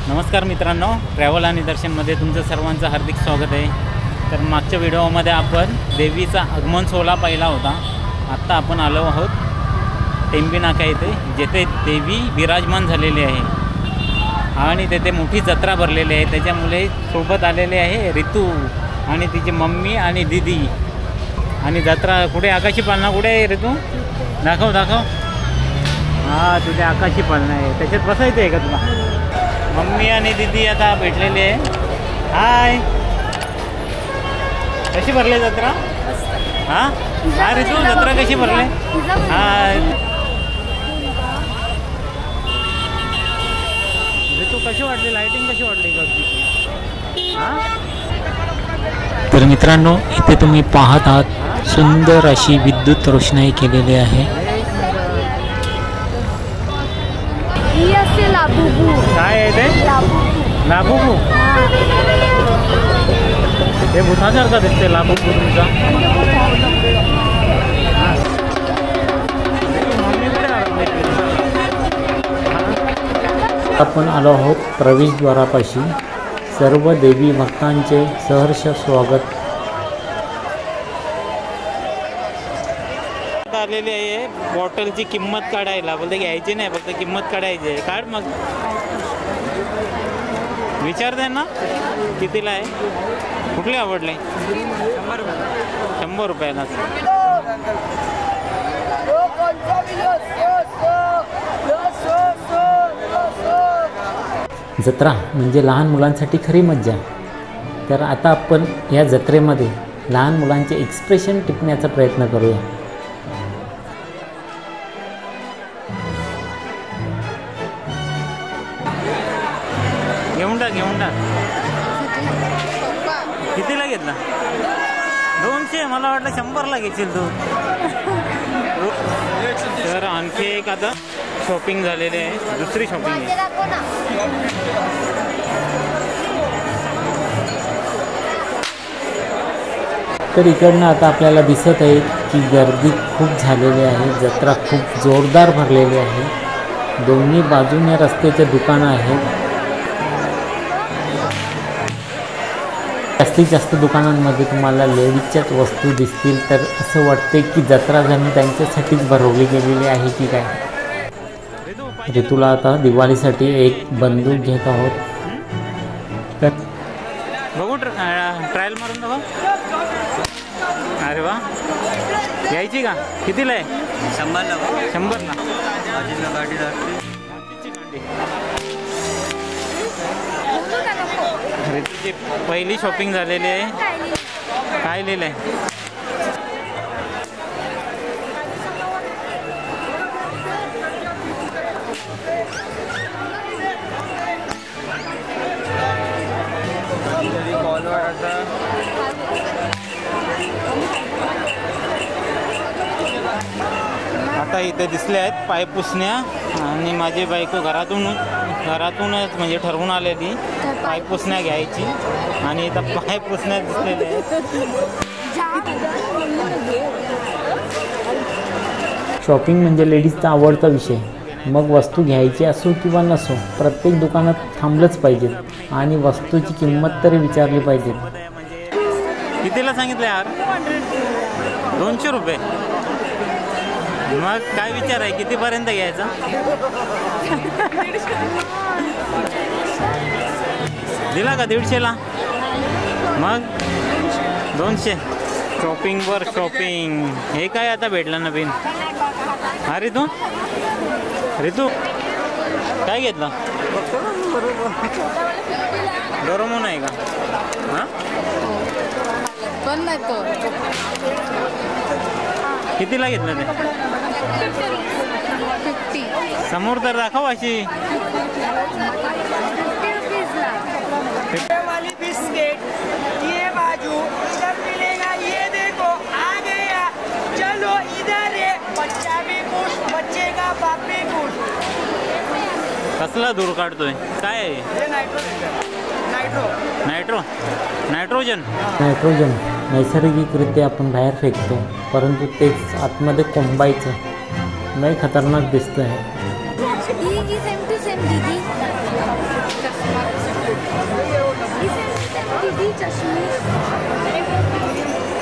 नमस्कार मित्रांनो, ट्रॅव्हल आणि दर्शनमध्ये तुमचं सर्वांचं हार्दिक स्वागत आहे। तर मागच्या व्हिडिओमध्ये आपण देवीचा आगमन सोहळा पाहिला होता। आत्ता आपण आलो आहोत टेंबी नाका येथे, जेथे देवी विराजमान झालेली आहे आणि तेथे मोठी जत्रा भरलेली आहे। त्याच्यामुळे सोबत आलेले आहे रितू आणि तिची मम्मी आणि दीदी। आणि जत्रा कुठे, आकाशी पालना कुठे आहे रितू? दाखव दाखव। हां, तुझे आकाशी पालना आहे, त्याच्यात बसायचं आहे का तुला? मम्मी आणि दीदी आता भेटलेली आहे। हाय, कशी भरली जत्रा? हां हां रितू, जत्रा कशी भरली? हाय रितू, कशी वाटली? लाइटिंग कशी वाटली इकडची? हां, तर मित्रांनो, इथे तुम्ही पाहत आहात सुंदर अशी विद्युत रोषणाई केलेली आहे। काय आहे ते? लाबुबू। हे भूतासारखा दिसते लाबुबू तुमचा। आपण आलो आहोत प्रवेशद्वारापाशी। सर्व देवी भक्तांचे सहर्ष स्वागत। आलेली आहे बॉटलची किंमत काढायला, बोलते घ्यायची नाही, फक्त किंमत काढायची आहे। काढ मग, विचारते ना कितीला आहे, कुठले आवडले? 100 रुपयाला। जत्रा म्हणजे लहान मुलांसाठी खरी मज्जा। तर आता आपण या जत्रेमध्ये लहान मुलांचे एक्सप्रेशन टिपण्याचा प्रयत्न करूया। घेऊन टाक। कितीला घेतला? 200? मला वाटलं 100ला घेशील तू। तर आणखी एक आता शॉपिंग झालेली आहे, दुसरी शॉपिंग आहे। तर इकडनं आता आपल्याला दिसत आहे की गर्दी खूप झालेली आहे, जत्रा खूप जोरदार भरलेली आहे। दोन्ही बाजूने रस्त्याचे दुकानं आहेत। जास्तीत जास्त दुकानांमध्ये तुम्हाला लेडीजच्याच वस्तू दिसतील। तर असं वाटते की जत्रा जणू त्यांच्यासाठीच भरवली गेलेली आहे की काय। ऋतूला आता दिवाळीसाठी एक बंदूक घेत आहोत। तर बघू, ट्रायल मारून बघा। अरे वा, घ्यायची का? कितीला आहे? 100ला। 100ला ऋतूची पहिली शॉपिंग झालेली आहे। काय लिहिलं आहे? आता इथे दिसले आहेत पाय पुसण्या, आणि माझी बायको घरातूनच म्हणजे ठरवून आलेली पाय पुसण्या घ्यायची, आणि इथं पाय पुसण्या दिसलेले आहेत। शॉपिंग म्हणजे लेडीजचा आवडता विषय। मग वस्तू घ्यायची असो किंवा नसो, प्रत्येक दुकानात थांबलंच पाहिजे आणि वस्तूची किंमत तरी विचारली पाहिजे। कितीला सांगितलं यार? 200 रुपये। मग काय विचार आहे, कितीपर्यंत घ्यायचा? दिला का 150ला? मग 200। शॉपिंगवर शॉपिंग। हे काय आता भेटलं नवीन? हा रितू काय घेतलं? डोरेमॉन आहे का? हां, पण नाही तो। कितीला घेतलं ते? 50। समोर तर दाखव अशी। वाली बिस्किट, ये बाजू इधर मिलेगा, ये देखो आ गया, चलो इधर है, बच्चा भी खुश, बच्चे का बाप भी खुश। कसला दूर काढतोय? काय आहे? ये नायट्रोजन। नैसर्गिकरित्या आपण बाहेर फेकतो, परंतु तेच आतमध्ये कोंबायचं लय खतरनाक दिसतं आहे। सेम टू सेम दीदी। दीदी चष्मीश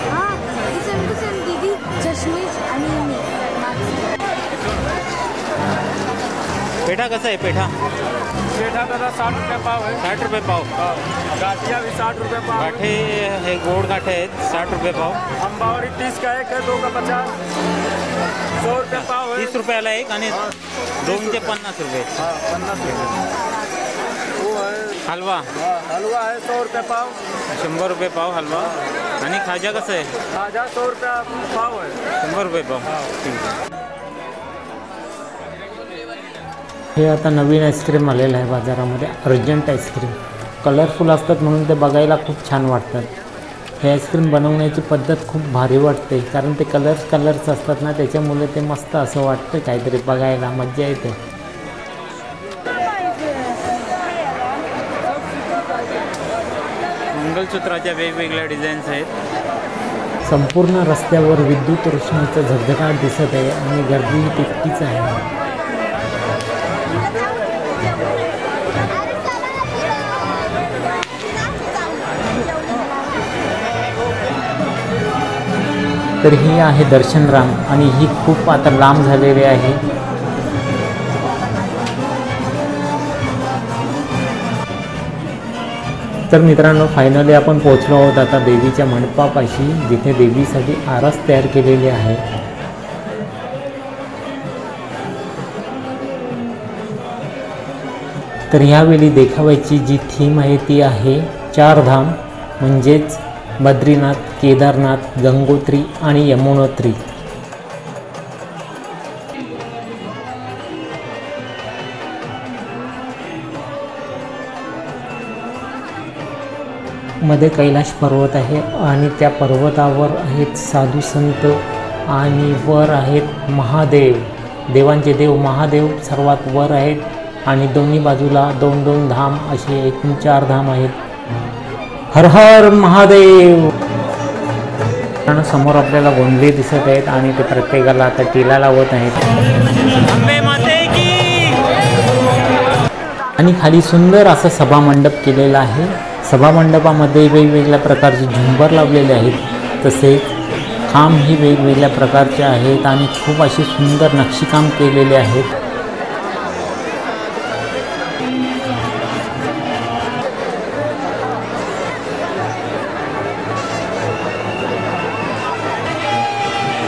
हां सेम दीदी चष्मीश आणि मी पेठा कसा आहे पेठा? पेठा दादा 60 रुपये पाव आहे. 60 रुपये पाव. गाठिया भी 60 रुपये पाव. गाठे हे गोड गाठे आहेत 60 रुपये पाव. अंबावरी 30 का एक है, 2 का 50. 100 रुपये पाव है. 30 रुपयाला एक आणि दोनचे 50 रुपये. हाँ 50 रुपये. वो है हलवा. हलवा है 100 रुपये पाव. 100 रुपये पाव हलवा. आणि खाजा कसं आहे? खाजा 100 रुपये पाव है. 100 रुपये पाव. ठीक आहे. हे आता नवीन आईस्क्रीम आलेलं आहे बाजारामध्ये, अर्जंट आईस्क्रीम. कलरफुल असतात म्हणून ते बघायला खूप छान वाटतात. हे आईस्क्रीम बनवण्याची पद्धत खूप भारी वाटते, कारण ते कलर्स असतात ना, त्याच्यामुळे ते मस्त असं वाटतं, काहीतरी बघायला मज्जा येते. मंगलसूत्राच्या वेगवेगळ्या डिझाईन्स आहेत. संपूर्ण रस्त्यावर विद्युत रोषणाचा झगझगाट दिसत आहे आणि गर्दी तितकीच आहे. तर ही आहे दर्शन रांग आणि ही खूप आता लांब झालेली आहे. तर मित्रांनो, फायनली आपण पोहोचलो आहोत आता देवीच्या मंडपापाशी, जिथे देवीसाठी आरास तयार केलेली आहे. तर ह्यावेळी देखाव्याची जी थीम आहे ती आहे 4 धाम, म्हणजेच बद्रीनाथ, केदारनाथ, गंगोत्री आणि यमुनोत्री. मध्ये कैलाश पर्वत आहे आणि त्या पर्वतावर आहेत साधू संत आणि वर आहेत महादेव, देवांचे देव महादेव सर्वात वर आहेत आणि दोन्ही बाजूला 2-2 धाम असे एकूण 4 धाम आहेत. हर हर महादेव. समोर आपल्याला गोंधळे दिसत आहेत आणि ते प्रत्येकाला आता टिला लावत आहेत. अंबे माते की. आणि खाली सुंदर असं सभामंडप केलेला आहे. सभामंडपामध्ये वेगवेगळ्या प्रकारचे झुंबर लावलेले आहेत, तसेच खांब ही वेगवेगळ्या प्रकारचे आहेत आणि खूप असे सुंदर नक्षीकाम केलेले आहेत.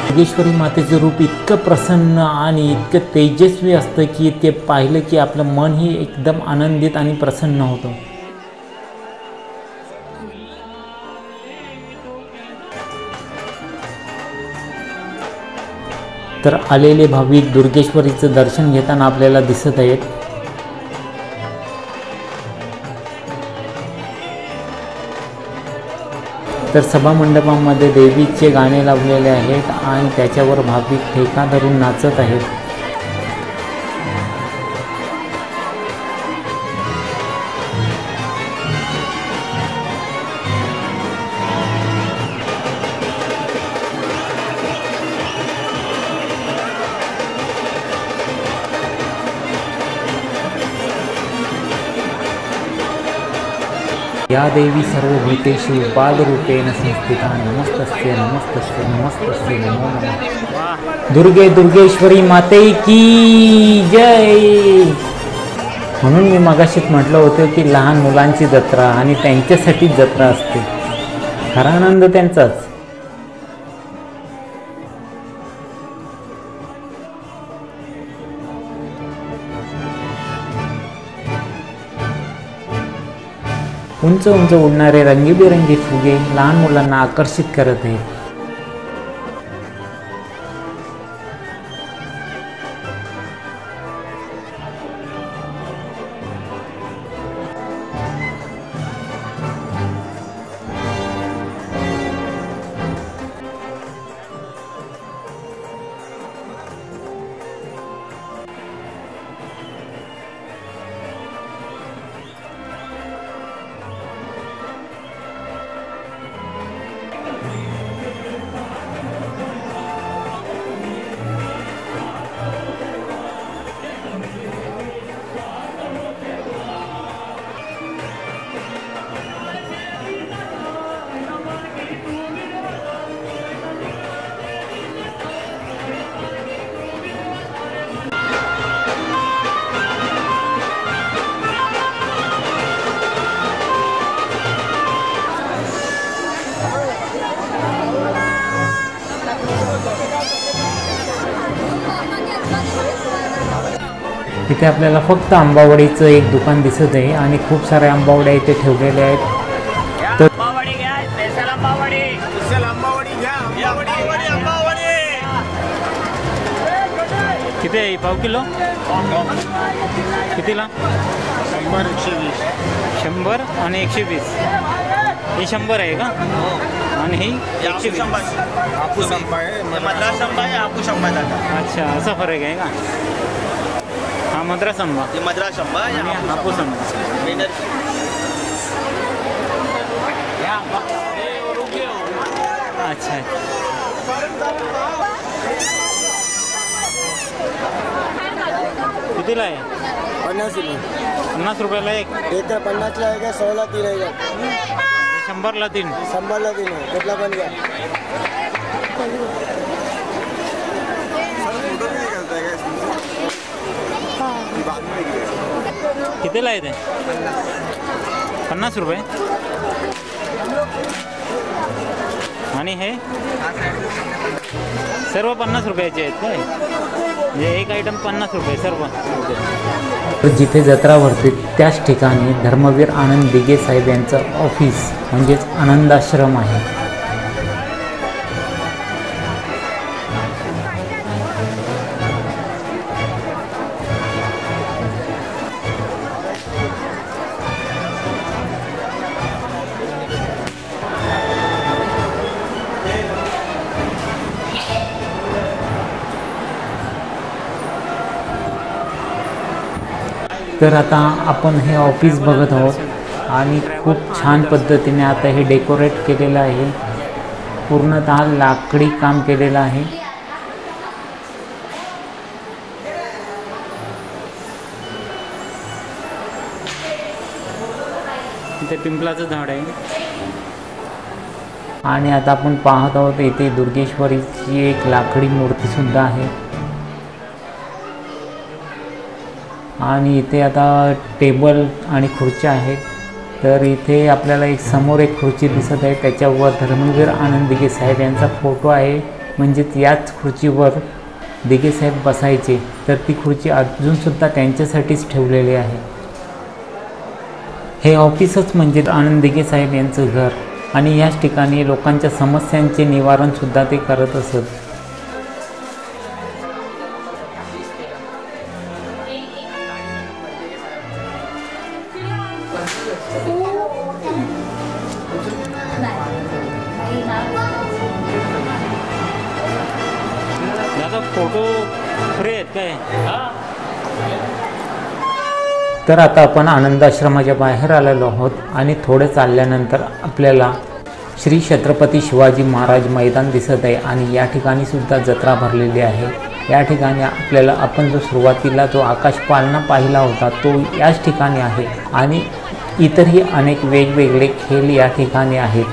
योगेश्वरी मातेचं रूप इतकं प्रसन्न आणि इतकं तेजस्वी असतं की ते पाहिलं की आपलं मनही एकदम आनंदित आणि प्रसन्न होतं. तर आलेले भाविक दुर्गेश्वरीचं दर्शन घेताना आपल्याला दिसत आहेत. तर सभामंडपामध्ये देवीचे गाणे लावलेले आहेत आणि त्याच्यावर भाविक ठेका धरून नाचत आहेत. या देवी सर्वभूतेषु बालरूपेण संस्थिता नमस्तस्यै नमस्तस्यै नमस्तस्यै नमो नमः. दुर्गे दुर्गेश्वरी माते की जय. म्हणून मी मगाशीच म्हटलं होतं की लहान मुलांची जत्रा आणि त्यांच्यासाठीच जत्रा असते. खरा आनंद त्यांचाच. उंच उंच उडणारे रंगीबेरंगी फुगे लहान मुलांना आकर्षित करत आहेत. इथे आपल्याला फक्त आंबावडीचं एक दुकान दिसत आहे आणि खूप साऱ्या आंबावड्या इथे ठेवलेल्या आहेत. तर आंबावडी घ्या, स्पेशल आंबावडी. स्पेशल आंबावडी घ्या. आंबावडी, आंबावडी. किती आहे पाव किलो? कितीला? 100-120. 100 आणि 120. हे 100 आहे का? आणि ही 120. हापूस आंबा आहे, मद्रास आंबा आहे, हापूस आंबा आहे. अच्छा, असा फरक आहे का? हा मद्रास आंबा हे मद्रास आंबा आहे आणि हापूस आंबा. अच्छा. कितीला आहे? 50 रुपयाला एक. 50ला आहे का 100ला 3 आहे का? 100ला 3. 100ला 3 आहे. कुठला पण घ्या. कितीला आहे ते? 50 रुपये. आणि हे सर्व 50 रुपयाचे आहेत काय? म्हणजे एक आयटम 50 रुपये सर्व. तर जिथे जत्रा भरते त्याच ठिकाणी धर्मवीर आनंद दिघे साहेब यांचं ऑफिस म्हणजेच आनंदाश्रम आहे. तर आता आपण हे ऑफिस बघत आहोत आणि खूप छान पद्धतीने आता हे डेकोरेट केलेलं आहे. पूर्णतः लाकडी काम केलेलं आहे. इथे पिंपलाचं झाड आहे. आणि आता आपण पाहत आहोत इथे दुर्गेश्वरीची एक लाकडी मूर्ती सुद्धा आहे. आणि इथे आता टेबल आणि खुर्च्या आहेत. तर इथे आपल्याला एक समोर एक खुर्ची दिसत आहे, त्याच्यावर धर्मवीर आनंद दिघे साहेब यांचा फोटो आहे. म्हणजेच याच खुर्चीवर दिघे साहेब बसायचे. तर ती खुर्ची अजूनसुद्धा त्यांच्यासाठीच ठेवलेली आहे. हे ऑफिसच म्हणजे आनंद दिघे साहेब यांचं घर आणि याच ठिकाणी लोकांच्या समस्यांचे निवारणसुद्धा ते करत असत. दादा फोटो फ्री आहेत काय? तर आता आपण आनंद आश्रमाच्या बाहेर आलेलो आहोत आणि थोडे चालल्यानंतर आपल्याला श्री छत्रपती शिवाजी महाराज मैदान दिसत आहे. आणि या ठिकाणी सुद्धा जत्रा भरलेली आहे. या ठिकाणी आपल्याला आपण जो सुरुवातीला जो आकाशपाळणा पाहिला होता तो याच ठिकाणी आहे. आणि इतरही अनेक वेगवेगळे खेळ या ठिकाणी आहेत.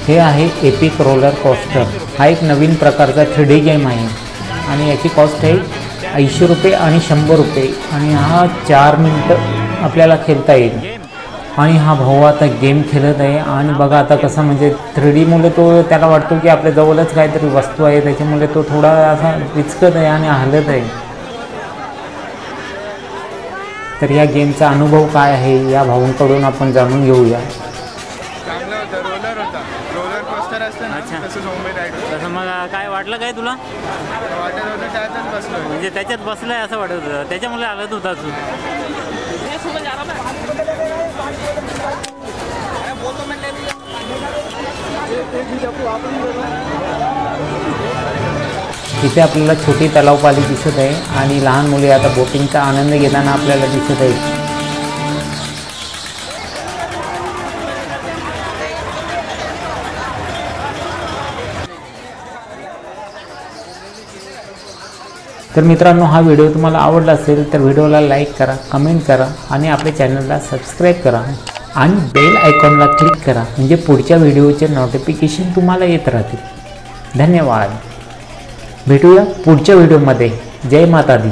हे आहे एपिक रोलर कोस्टर. हा एक नवीन प्रकारचा 3D गेम आहे आणि याची कॉस्ट आहे 80 रुपये आणि 100 रुपये. आणि हा 4 मिनटं आपल्याला खेळता येईल. आणि हा भाऊ आता गेम खेळत आहे. आणि बघा आता कसं म्हणजे 3D मुळे तो त्याला वाटतो की आपल्या जवळच काहीतरी वस्तू आहे, त्याच्यामुळे तो थोडा असा विचकत आहे आणि हलत आहे. तर या गेमचा अनुभव काय आहे या भाऊंकडून आपण जाणून घेऊया. अच्छा, तसं मग काय वाटलं काय तुला? म्हणजे त्याच्यात बसलाय असं वाटत होतं, त्याच्यामुळे हलत होता तू. इथे आपल्याला छोटी तलावपाली दिसत आहे आणि लहान मुले आता बोटिंगचा आनंद घेताना आपल्याला दिसत आहे. तर मित्रांनो, हा व्हिडिओ तुम्हाला आवडला असेल तर व्हिडिओला लाईक करा, कमेंट करा आणि आपल्या चॅनलला सबस्क्राईब करा आणि बेल आयकॉनला क्लिक करा, म्हणजे पुढच्या व्हिडिओचे नोटिफिकेशन तुम्हाला येत राहतील. धन्यवाद. भेटूया पुढच्या व्हिडिओमध्ये. जय माता दी.